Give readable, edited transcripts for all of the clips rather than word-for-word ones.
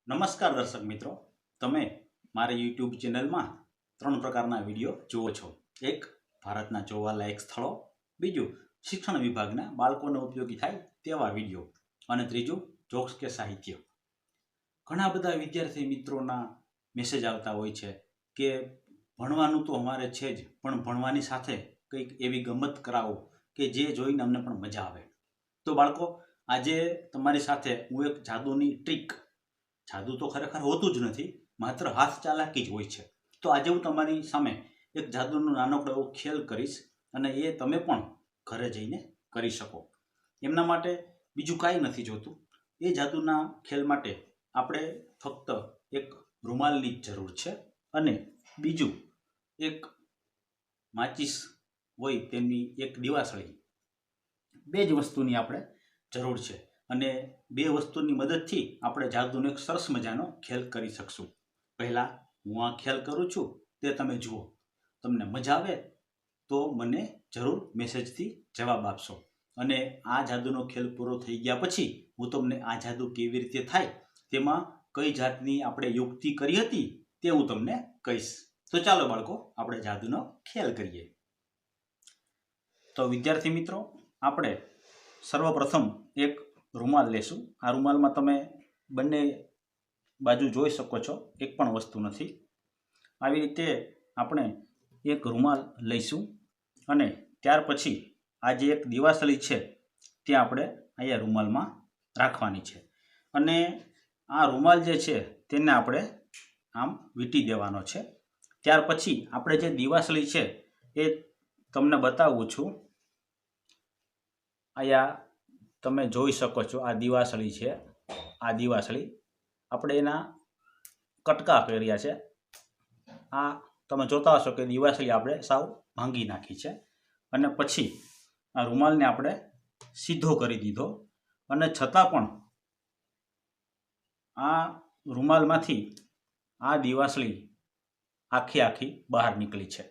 નમસ્કાર દર્શક મિત્રો, તમે મારી યુટ્યુબ ચેનલમાં 3 પ્રકારના વિડીયો જુઓ છો. એક, ભારતના જોવાલાયક સ્થળો. બીજું, શિક્ષણ વિભાગના બાળકોને ઉપયોગી થાય તેવા વિડીયો. અને ત્રીજું, જોક્સ કે સાહિત્ય. ઘણા બધા વિદ્યાર્થી મિત્રોના મેસેજ આવતા હોય છે કે ભણવાનું તો અમારે છે જ, પણ ભણવાની સાથે કંઈક એવી ગમત કરાવો કે જે જોઈને અમને પણ મજા આવે. તો બાળકો, આજે તમારી સાથે હું એક જાદુની ટ્રીક, જાદુ તો ખરેખર હોતું જ નથી, માત્ર હાથ ચાલાકી જ હોય છે. તો આજે હું તમારી સામે એક જાદુનો નાનકડો એવો ખેલ કરીશ અને એ તમે પણ ઘરે જઈને કરી શકો. એમના માટે બીજું કાંઈ નથી જોતું. એ જાદુના ખેલ માટે આપણે ફક્ત એક રૂમાલની જ જરૂર છે અને બીજું એક માચીસ હોય તેની એક દિવાસળી. બે જ વસ્તુની આપણે જરૂર છે અને બે વસ્તુની મદદથી આપણે જાદુનો એક સરસ મજાનો ખેલ કરી શકશું. પહેલાં હું આ ખેલ કરું છું તે તમે જુઓ. તમને મજા આવે તો મને જરૂર મેસેજથી જવાબ આપશો અને આ જાદુનો ખેલ પૂરો થઈ ગયા પછી હું તમને આ જાદુ કેવી રીતે થાય, તેમાં કઈ જાતની આપણે યુક્તિ કરી હતી તે હું તમને કહીશ. તો ચાલો બાળકો, આપણે જાદુનો ખેલ કરીએ. તો વિદ્યાર્થી મિત્રો, આપણે સર્વપ્રથમ એક રૂમાલ લેશું. આ રૂમાલમાં તમે બંને બાજુ જોઈ શકો છો, એક પણ વસ્તુ નથી. આવી રીતે આપણે એક રૂમાલ લઈશું અને ત્યાર પછી આ જે એક દિવાસળી છે તે આપણે અહીંયા રૂમાલમાં રાખવાની છે અને આ રૂમાલ જે છે તેને આપણે આમ વીંટી દેવાનો છે. ત્યાર પછી આપણે જે દિવાસળી છે એ તમને બતાવું છું. અહીંયા તમે જોઈ શકો છો, આ દિવાસળી છે. આ દિવાસળી આપણે એના કટકા કર્યા છે. આ તમે જોતા હશો કે દિવાસળી આપણે સાવ ભાંગી નાખી છે અને પછી આ રૂમાલને આપણે સીધો કરી દીધો અને છતાં પણ આ રૂમાલમાંથી આ દિવાસળી આખી બહાર નીકળી છે.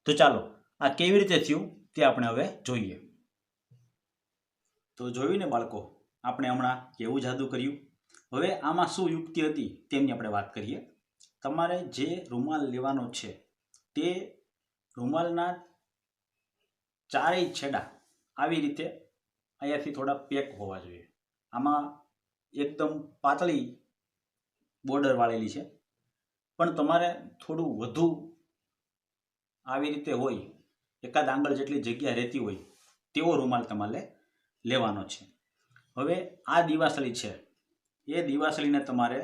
તો ચાલો આ કેવી રીતે થયું તે આપણે હવે જોઈએ. તો જોયું ને બાળકો, આપણે હમણાં કેવું જાદુ કર્યું. હવે આમાં શું યુક્તિ હતી તેમની આપણે વાત કરીએ. તમારે જે રૂમાલ લેવાનો છે તે રૂમાલના ચારેય છેડા આવી રીતે અહીંયાથી થોડા પેક હોવા જોઈએ. આમાં એકદમ પાતળી બોર્ડર વાળેલી છે, પણ તમારે થોડું વધુ આવી રીતે હોય, એકાદ આંગળ જેટલી જગ્યા રહેતી હોય તેવો રૂમાલ તમારે લેવાનો છે. હવે આ દિવાસળી છે, એ દિવાસળીને તમારે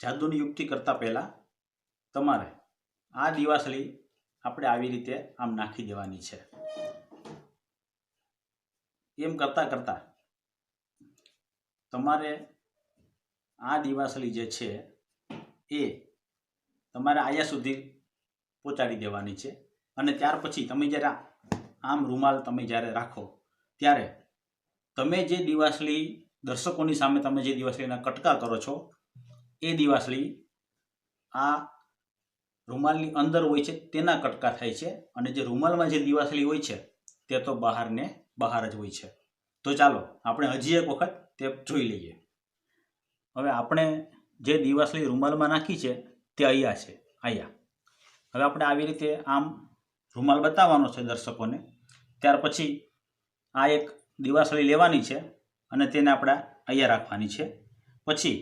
જાદુની યુક્તિ કરતાં પહેલાં તમારે આ દિવાસળી આપણે આવી રીતે આમ નાખી દેવાની છે. એમ કરતાં તમારે આ દિવાસળી જે છે એ તમારે અહીંયા સુધી પહોંચાડી દેવાની છે અને ત્યાર પછી તમે જ્યારે આમ રૂમાલ તમે જ્યારે રાખો ત્યારે તમે જે દિવાસળી, દર્શકોની સામે તમે જે દિવાસળીના કટકા કરો છો એ દિવાસળી આ રૂમાલની અંદર હોય છે તેના કટકા થાય છે અને જે રૂમાલમાં જે દિવાસળી હોય છે તે તો બહારને બહાર જ હોય છે. તો ચાલો આપણે હજી એક વખત તે જોઈ લઈએ. હવે આપણે જે દિવાસળી રૂમાલમાં નાખી છે તે અહીંયા છે, અહીંયા. હવે આપણે આવી રીતે આમ રૂમાલ બતાવવાનો છે દર્શકોને. ત્યાર પછી આ એક દિવાસળી લેવાની છે અને તેને આપણે અહીંયા રાખવાની છે. પછી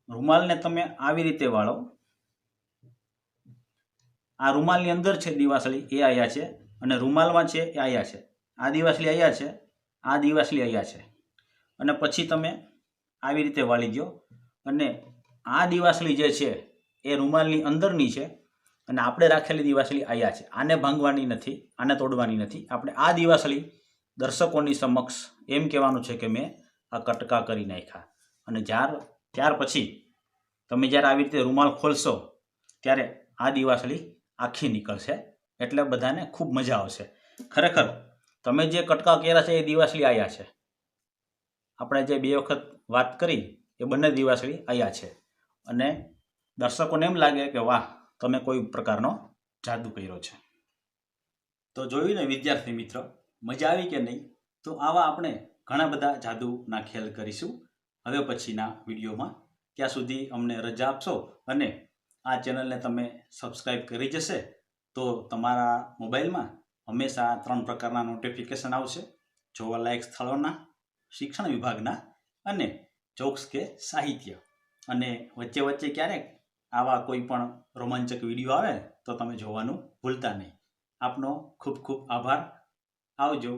રૂમાલને તમે આવી રીતે વાળો. આ રૂમાલની અંદર છે દિવાસળી, એ અહીંયા છે અને રૂમાલમાં છે એ અહીંયા છે. આ દિવાસળી અહીંયા છે, આ દિવાસળી અહીંયા છે અને પછી તમે આવી રીતે વાળી દો અને આ દિવાસળી જે છે એ રૂમાલની અંદરની છે અને આપણે રાખેલી દિવાસળી અહીંયા છે. આને ભાંગવાની નથી, આને તોડવાની નથી. આપણે આ દિવાસળી દર્શકોની સમક્ષ એમ કહેવાનું છે કે મેં આ કટકા કરી નાખ્યા અને ત્યાર પછી તમે જ્યારે આવી રીતે રૂમાલ ખોલશો ત્યારે આ દિવાસળી આખી નીકળશે, એટલે બધાને ખૂબ મજા આવશે. ખરેખર તમે જે કટકા કર્યા છે એ દિવાસળી અહીંયા છે. આપણે જે 2 વખત વાત કરી એ બંને દિવાસળી અહીંયા છે અને દર્શકોને એમ લાગે કે વાહ, તમે કોઈ પ્રકારનો જાદુ કર્યો છે. તો જોયું ને વિદ્યાર્થી મિત્ર, મજા આવી કે નહીં? તો આવા આપણે ઘણા બધા જાદુના ખેલ કરીશું હવે પછીના વિડીયોમાં. ત્યાં સુધી અમને રજા આપશો અને આ ચેનલને તમે સબસ્ક્રાઈબ કરી જશે તો તમારા મોબાઈલમાં હંમેશા 3 પ્રકારના નોટિફિકેશન આવશે: જોવાલાયક સ્થળોના, શિક્ષણ વિભાગના અને જોક્સ કે સાહિત્ય. અને વચ્ચે વચ્ચે ક્યારેક આવા કોઈ પણ રોમાંચક વિડીયો આવે તો તમે જોવાનું ભૂલતા નહીં. આપનો ખૂબ ખૂબ આભાર. આવજો.